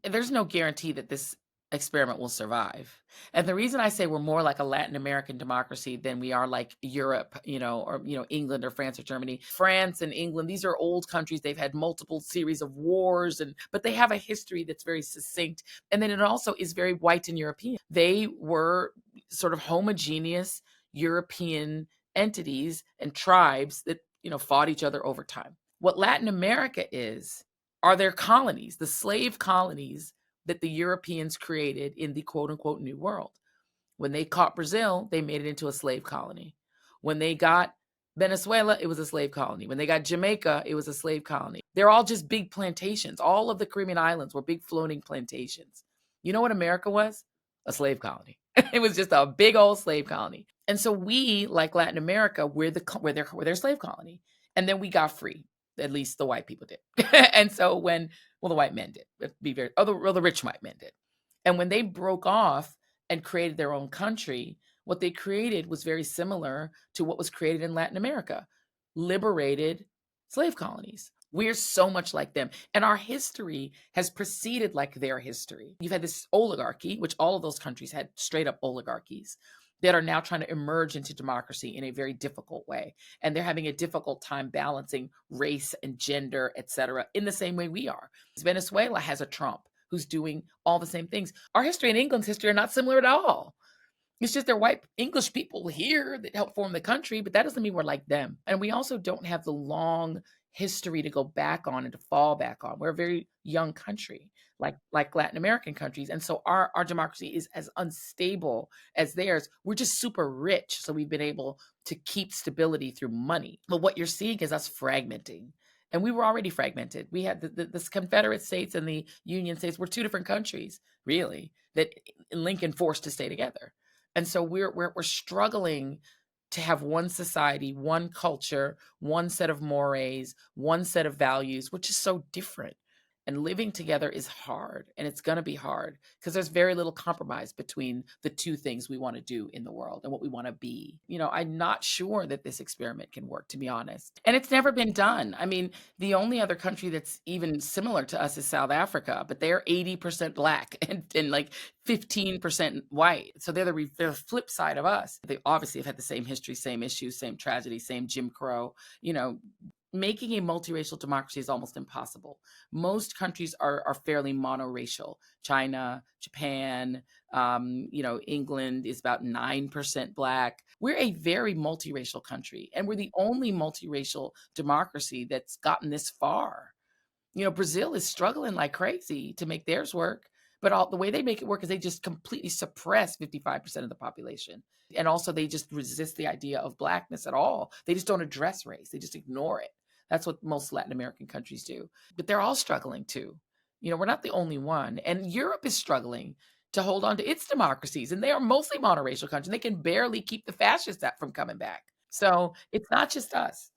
there's no guarantee that this experiment will survive. And the reason I say we're more like a Latin American democracy than we are like Europe, or England or France or Germany. France and England, these are old countries. They've had multiple series of wars, but they have a history that's very succinct. And then it also is very white and European. They were sort of homogeneous European entities and tribes that, fought each other over time. What Latin America are their colonies, the slave colonies that the Europeans created in the quote unquote New World. When they caught Brazil, they made it into a slave colony. When they got Venezuela, it was a slave colony. When they got Jamaica, it was a slave colony. They're all just big plantations. All of the Caribbean islands were big floating plantations. You know what America was? A slave colony. It was just a big old slave colony. And so we, like Latin America, we're their slave colony. And then we got free. At least the white people did. And so the white men did. The rich white men did. And when they broke off and created their own country, what they created was very similar to what was created in Latin America, liberated slave colonies. We're so much like them. And our history has proceeded like their history. You've had this oligarchy, which all of those countries had straight up oligarchies that are now trying to emerge into democracy in a very difficult way. And they're having a difficult time balancing race and gender, et cetera, in the same way we are. Venezuela has a Trump who's doing all the same things. Our history and England's history are not similar at all. It's just they're white English people here that help form the country, but that doesn't mean we're like them. And we also don't have the long history to go back on and to fall back on. We're a very young country, like Latin American countries. And so our democracy is as unstable as theirs. We're just super rich. So we've been able to keep stability through money. But what you're seeing is us fragmenting. And we were already fragmented. We had the Confederate States and the Union States were two different countries, really, that Lincoln forced to stay together. And so we're struggling to have one society, one culture, one set of mores, one set of values, which is so different. And living together is hard, and it's going to be hard because there's very little compromise between the two things we want to do in the world and what we want to be. I'm not sure that this experiment can work, to be honest. And it's never been done. I mean, the only other country that's even similar to us is South Africa, but they're 80% Black and like 15% white. So they're the flip side of us. They obviously have had the same history, same issues, same tragedy, same Jim Crow, making a multiracial democracy is almost impossible. Most countries are fairly monoracial. China, Japan, England is about 9% Black. We're a very multiracial country, and we're the only multiracial democracy that's gotten this far. Brazil is struggling like crazy to make theirs work, but the way they make it work is they just completely suppress 55% of the population. And also they just resist the idea of Blackness at all. They just don't address race. They just ignore it. That's what most Latin American countries do. But they're all struggling too. We're not the only one. And Europe is struggling to hold on to its democracies. And they are mostly monoracial countries. They can barely keep the fascists from coming back. So it's not just us.